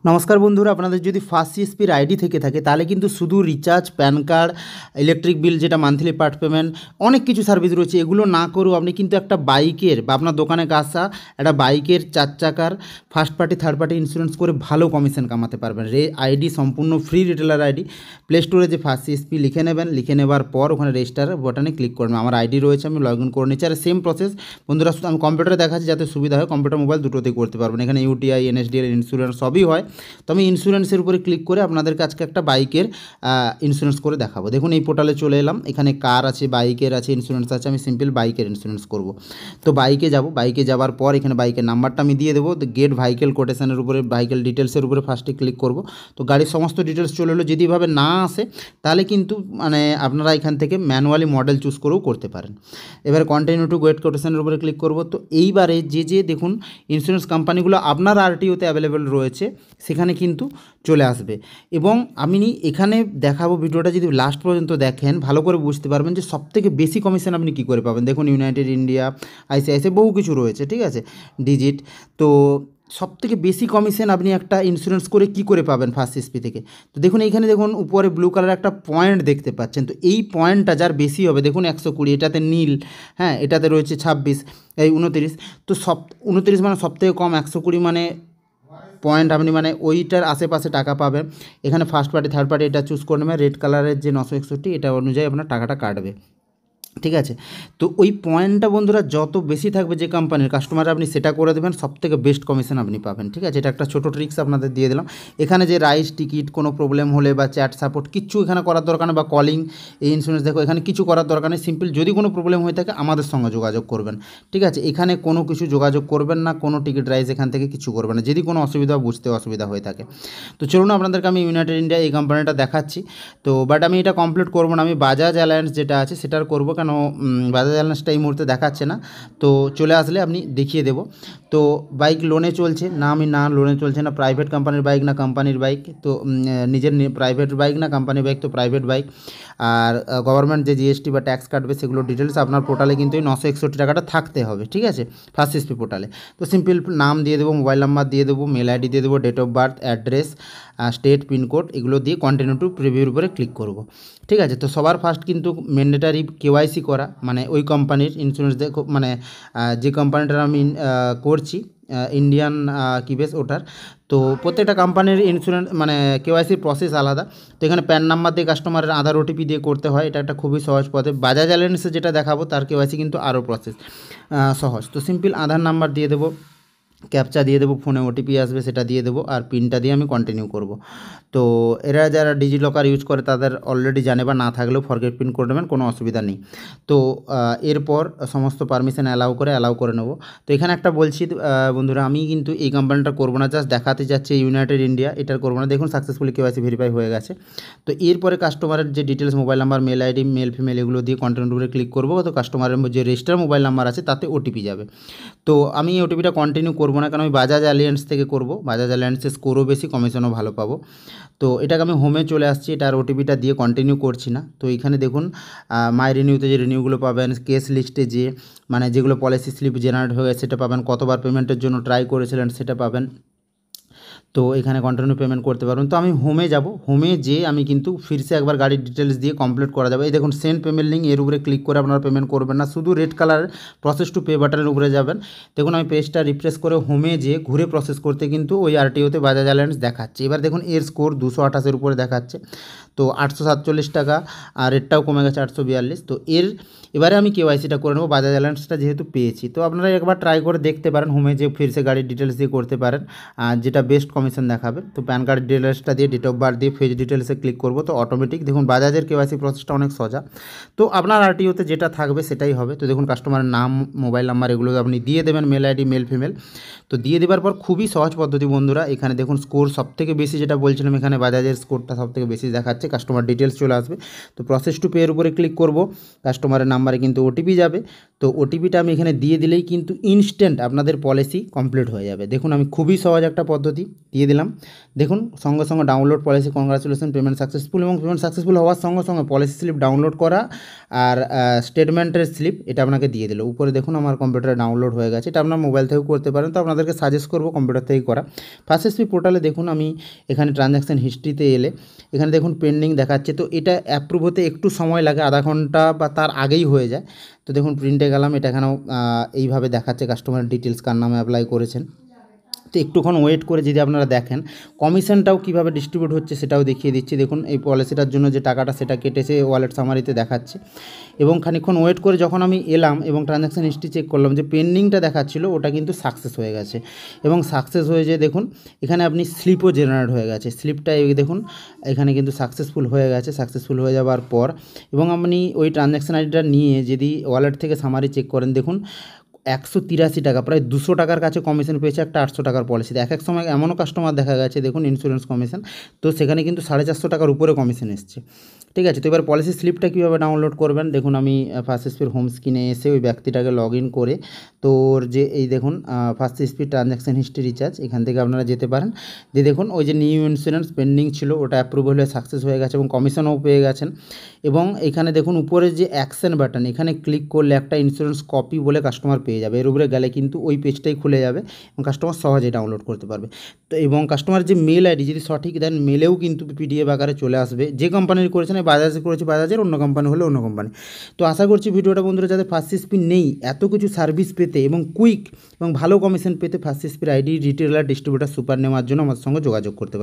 নমস্কার বন্ধুরা, আপনাদের যদি ফার্স্ট সিএসপির আইডি থেকে থাকে তাহলে কিন্তু শুধু recharge, pan card, electric bill যেটা মান্থলি পার্ট পেমেন্ট, অনেক কিছু সার্ভিস রয়েছে, এগুলো না করেও আপনি কিন্তু একটা বাইকের বা আপনার দোকানে আসা একটা বাইকের 4 চাকার first party third party insurance করে ভালো কমিশন কামাতে পারবেন। আইডি সম্পূর্ণ ফ্রি রিটেলার আইডি। প্লে স্টোরে যে ফার্স্ট সিএসপি লিখে নেবেন, লিখে নেবার পর ওখানে রেজিস্টার বাটনে ক্লিক করবেন। আমার আইডি রয়েছে, আমি লগ ইন করে নিচ্ছি। আর সেম প্রসেস বন্ধুরা, শুধু আমি কম্পিউটারে দেখাচ্ছি যাতে সুবিধা হয়। কম্পিউটার মোবাইল দুটোতেই করতে পারবেন। এখানে ইউটিআই, এনএসডিএল, ইন্স্যুরেন্স সবই হয়। তো আমি ইন্স্যুরেন্সের উপরে ক্লিক করে আপনাদেরকে আজকে একটা বাইকের ইন্স্যুরেন্স করে দেখাবো। দেখুন এই পোর্টালে চলে এলাম, এখানে কার আছে, বাইকের আছে, ইন্স্যুরেন্স আছে। আমি সিম্পল বাইকের ইন্স্যুরেন্স করব। তো বাইকে যাব, বাইকে যাওয়ার পর এখানে বাইকের নাম্বারটা আমি দিয়ে দেবো। গেট ভাইকেল কোটেশনের উপরে, ভাইকেল ডিটেলসের উপরে ফার্স্টে ক্লিক করব। তো গাড়ির সমস্ত ডিটেলস চলে এলো। যদি এভাবে না আসে তাহলে কিন্তু আপনারা এখান থেকে ম্যানুয়ালি মডেল চুজ করেও করতে পারেন। এবার কন্টিনিউ টু গেট কোটেশনের উপরে ক্লিক করব। তো এইবারে যে দেখুন ইন্স্যুরেন্স কোম্পানিগুলো আপনার আরটিওতে অ্যাভেলেবেল রয়েছে সেখানে কিন্তু চলে আসবে। এবং আমি এখানে দেখাবো, ভিডিওটা যদি লাস্ট পর্যন্ত দেখেন ভালো করে বুঝতে পারবেন যে সবথেকে বেশি কমিশন আপনি কী করে পাবেন। দেখুন ইউনাইটেড ইন্ডিয়া, আইসিআইসিআই বহু কিছু রয়েছে, ঠিক আছে, ডিজিট। তো সবথেকে বেশি কমিশন আপনি একটা ইন্স্যুরেন্স করে কি করে পাবেন ফার্স্ট এসপি থেকে। তো দেখুন এইখানে দেখুন উপরে ব্লু কালার একটা পয়েন্ট দেখতে পাচ্ছেন। তো এই পয়েন্টটা যার বেশি হবে, দেখুন 120, এটাতে নীল, হ্যাঁ এটাতে রয়েছে 26, এই 29। তো 29 মানে সবথেকে কম, 120 মানে পয়েন্ট আপনি ওইটার আশেপাশে টাকা পাবেন। এখানে ফার্স্ট পার্টি থার্ড পার্টি এটা চুজ করে নেবেন। রেড কালারের যে 961 এটা অনুযায়ী আপনার টাকাটা কাটবে, ঠিক আছে। তো ওই পয়েন্টটা বন্ধুরা যত বেশি থাকবে যে কোম্পানির কাস্টমার, আপনি সেটা করে দেবেন, সবথেকে বেস্ট কমিশন আপনি পাবেন, ঠিক আছে। এটা একটা ছোটো ট্রিক্স আপনাদের দিয়ে দিলাম। এখানে যে রাইস টিকিট, কোনো প্রবলেম হলে বা চ্যাট সাপোর্ট কিচ্ছু এখানে করার দরকার নেই, বা কলিং এই ইন্স্যুরেন্স দেখো এখানে কিছু করার দরকার নেই। সিম্পল যদি কোনো প্রবলেম হয়ে থাকে আমাদের সঙ্গে যোগাযোগ করবেন, ঠিক আছে। এখানে কোনো কিছু যোগাযোগ করবেন না, কোনো টিকিট রাইস এখান থেকে কিছু করবেন না, যদি কোনো অসুবিধা বুঝতে অসুবিধা হয়ে থাকে। তো চলুন আপনাদেরকে আমি ইউনাইটেড ইন্ডিয়া এই কোম্পানিটা দেখাচ্ছি। তো বাট আমি এটা কমপ্লিট করবো না, আমি বাজাজ অ্যালায়েন্স যেটা আছে সেটার করবো, কেন বাজাজ অ্যালায়েন্সটা এই মুহূর্তে দেখাচ্ছে না। তো চলে আসলে আপনি দেখিয়ে দেবো। তো বাইক লোনে চলছে না, আমি না লোনে চলছে না, প্রাইভেট কোম্পানির বাইক না কোম্পানির বাইক, তো নিজের প্রাইভেট বাইক না কোম্পানির বাইক, তো প্রাইভেট বাইক। আর গভর্নমেন্ট যে জিএসটি বা ট্যাক্স কাটবে সেগুলো ডিটেলস আপনার পোর্টালে কিন্তু এই 961 টাকাটা থাকতে হবে, ঠিক আছে, ফার্স্ট এসপি পোর্টালে। তো সিম্পল নাম দিয়ে দেবো, মোবাইল নাম্বার দিয়ে দেবো, মেল আইডি দিয়ে দেবো, date of birth, address, state, pin code, এগুলো দিয়ে কন্টিনিউ টু প্রিভিউর উপরে ক্লিক করব, ঠিক আছে। তো সবার ফার্স্ট কিন্তু ম্যান্ডেটারি কেওয়াইসি করা, ওই কোম্পানির ইন্স্যুরেন্স দেখো, যে কোম্পানিটার আমি করছি ইন্ডিয়ান কি বেশ ওটার। তো প্রত্যেকটা কোম্পানির ইন্স্যুরেন্স কেওয়াইসির প্রসেস আলাদা। তো এখানে প্যান নাম্বার দিয়ে কাস্টমারের আধার ওটিপি দিয়ে করতে হয়, এটা একটা খুবই সহজ পথে। বাজাজ অ্যালায়েন্সে যেটা দেখাবো তার কেওয়াইসি কিন্তু আরও প্রসেস সহজ। তো সিম্পল আধার নাম্বার দিয়ে দেবো, ক্যাপচা দিয়ে দেবো, ফোনে ওটিপি আসবে সেটা দিয়ে দেবো, আর পিনটা দিয়ে আমি কন্টিনিউ করব। তো এরা যারা ডিজিলকার ইউজ করে তাদের অলরেডি জানে, বা না থাকলেও ফরগেট পিন করে নেবেন, কোনো অসুবিধা নেই। তো এরপর সমস্ত পারমিশন অ্যালাউ করে নেব। তো এখানে একটা বলছি বন্ধুরা, আমি কিন্তু এই কোম্পানিটা করবো না, জাস্ট দেখাতে যাচ্ছে ইউনাইটেড ইন্ডিয়া, এটার করবো না। দেখুন সাকসেসফুলি কেওয়াইসি ভেরিফাই হয়ে গেছে। তো এরপরে কাস্টমারের যে details, mobile number, mail ID, male female, এগুলো দিয়ে কন্টিনিউ করে ক্লিক করবো। তো কাস্টমারের যে রেজিস্টার মোবাইল নাম্বার আছে তাতে ওটিপি যাবে। তো আমি এই ওটিপিটা কন্টিনিউ করবো না, কারণ আমি বাজাজ অ্যালিয়েন্স থেকে করব। বাজাজ অ্যালিয়েন্সের স্কোরও বেশি, কমিশনও ভালো পাবো। তো এটাকে আমি হোমে চলে আসছি, এটার ওটিপিটা দিয়ে কন্টিনিউ করছি না। তো এখানে দেখুন মাই রিনিউতে যে রিনিউগুলো পাবেন, কেস লিস্টে যে যেগুলো পলিসি স্লিপ জেনারেট হয়ে সেটা পাবেন, কতবার পেমেন্টের জন্য ট্রাই করেছিলেন সেটা পাবেন। তো এখানে কন্টিনিউ পেমেন্ট করতে পারবেন। তো আমি হোমে যাব, হোমে যেয়ে আমি কিন্তু ফিরসে একবার গাড়ির ডিটেলস দিয়ে কমপ্লিট করা যাবে। এই দেখুন সেন্ড পেমেন্ট লিঙ্ক, এর উপরে ক্লিক করে আপনারা পেমেন্ট করবেন না, শুধু রেড কালারের প্রসেস টু পে বাটনের উপরে যাবেন। দেখুন আমি পেজটা রিফ্রেশ করে হোমে যেয়ে ঘুরে প্রসেস করতে কিন্তু ওই আরটিওতে বাজাজ অ্যালায়েন্স দেখাচ্ছে। এবার দেখুন এর স্কোর 228-এর উপরে দেখাচ্ছে। তো 847 টাকা, আর রেটটাও কমে গেছে 842। তো এবারে আমি কেওয়াইসিটা করে নেবো, বাজাজ অ্যালায়েন্সটা যেহেতু পেয়েছি। তো আপনারা একবার ট্রাই করে দেখতে পারেন, হোমে যে ফিরসে গাড়ির ডিটেলস দিয়ে করতে পারেন, যেটা বেস্ট কমিশন দেখাবে। তো প্যান কার্ড ডিটেলসটা দিয়ে, ডেট অফ বার্থ দিয়ে ফেজ ডিটেলসে ক্লিক করবো, তো অটোমেটিক দেখুন বাজাজের কেওয়াইসি প্রসেসটা অনেক সোজা। তো আপনার আরটিওতে যেটা থাকবে সেটাই হবে। তো দেখুন কাস্টমারের নাম, মোবাইল নাম্বার, এগুলো আপনি দিয়ে দেবেন, মেল আইডি, মেল ফিমেল। তো দিয়ে দেওয়ার পর খুবই সহজ পদ্ধতি বন্ধুরা। এখানে দেখুন স্কোর সবথেকে বেশি, যেটা বলছিলাম, এখানে বাজাজের স্কোরটা সবথেকে বেশি দেখাচ্ছে। কাস্টমার ডিটেলস চলে আসবে। তো প্রসেস টু পে এর উপরে ক্লিক করব, কাস্টমারের নাম্বারে কিন্তু ওটিপি যাবে। তো ওটিপিটা আমি এখানে দিয়ে দিলেই কিন্তু ইনস্ট্যান্ট আপনাদের পলিসি কমপ্লিট হয়ে যাবে। দেখুন আমি খুবই সহজ একটা পদ্ধতি, দিয়ে দিলাম। দেখুন সঙ্গে সঙ্গে download policy, congratulation, payment successful, এবং পেমেন্ট সাকসেসফুল হওয়ার সঙ্গে সঙ্গে পলিসি স্লিপ ডাউনলোড করা আর স্টেটমেন্টের স্লিপ এটা আপনাকে দিয়ে দিল। উপরে দেখুন আমার কম্পিউটারে ডাউনলোড হয়ে গেছে। এটা আপনার মোবাইল থেকেও করতে পারেন, তো আপনাদেরকে সাজেস্ট করবো কম্পিউটার থেকে করা। ফার্স্ট এসপি পোর্টালে দেখুন আমি এখানে ট্রানজ্যাকশান হিস্ট্রিতে এলে এখানে দেখুন পেন্ডিং দেখাচ্ছে, তো এটা অ্যাপ্রুভ হতে একটু সময় লাগে, আধা ঘন্টা বা তার আগেই হয়ে যায়। তো দেখুন প্রিন্টে গেলাম, এটা এখানেও এইভাবে দেখাচ্ছে কাস্টমার ডিটেলস কার নামে অ্যাপ্লাই করেছেন। তো একটুক্ষণ ওয়েট করে যদি আপনারা দেখেন কমিশনটাও কীভাবে ডিস্ট্রিবিউট হচ্ছে সেটাও দেখিয়ে দিচ্ছি। দেখুন এই পলিসিটার জন্য যে টাকাটা সেটা কেটেছে ওয়ালেট সামারিতে দেখাচ্ছে, এবং খানিকক্ষণ ওয়েট করে যখন আমি এলাম এবং ট্রানজ্যাকশান হিস্ট্রি চেক করলাম যে পেন্ডিংটা দেখাচ্ছিল ওটা কিন্তু সাকসেস হয়ে গেছে, এবং সাকসেস হয়ে যে দেখুন এখানে আপনি স্লিপও জেনারেট হয়ে গেছে। স্লিপটা দেখুন এখানে কিন্তু সাকসেসফুল হয়ে গেছে। সাকসেসফুল হয়ে যাওয়ার পর এবং আপনি ওই ট্রানজ্যাকশান আইডিটা নিয়ে যদি ওয়ালেট থেকে সামারি চেক করেন, দেখুন 183 টাকা, প্রায় 200 টাকার কাছে কমিশন পেয়েছে একটা 800 টাকার পলিসিতে। এক সময় এমনও কাস্টমার দেখা গেছে দেখুন ইন্স্যুরেন্স কমিশন, তো সেখানে কিন্তু 450 টাকার উপরে কমিশন এসছে। ঠিক আছে, তো এবার পলিসি স্লিপটা কীভাবে ডাউনলোড করবেন, দেখুন আমি ফার্স্ট এসপির হোম স্ক্রিনে এসে ওই ব্যক্তিটাকে লগ ইন করে তোর যে এই দেখুন first SP transaction history recharge, এখান থেকে আপনারা যেতে পারেন। যে দেখুন ওই যে নিউ ইন্স্যুরেন্স পেন্ডিং ছিল ওটা অ্যাপ্রুভাল হয়ে সাকসেস হয়ে গেছে এবং কমিশনও পেয়ে গেছেন। এবং এখানে দেখুন উপরে যে অ্যাকশন বাটন, এখানে ক্লিক করলে একটা ইন্স্যুরেন্স কপি বলে কাস্টমার পেয়ে যাবে। এর উপরে গেলে কিন্তু ওই পেজটাই খুলে যাবে এবং কাস্টমার সহজেই ডাউনলোড করতে পারবে। তো এবং কাস্টমার যে মেল আইডি যদি সঠিক দেন মেলেও কিন্তু পিডিএফ আকারে চলে আসবে। যে কোম্পানির করেছেন, বাজাজে করেছে বাজাজের, অন্য কোম্পানি হলে অন্য কোম্পানি। তো আশা করছি ভিডিওটা বন্ধুরা যাদের ফার্স্ট এসপি নেই এত কিছু সার্ভিস পেতে এবং কুইক এবং ভালো কমিশন পেতে ফার্স্ট এসপির আইডি রিটেলার ডিস্ট্রিবিউটার সুপার নেওয়ার জন্য আমার সঙ্গে যোগাযোগ করতে পারে।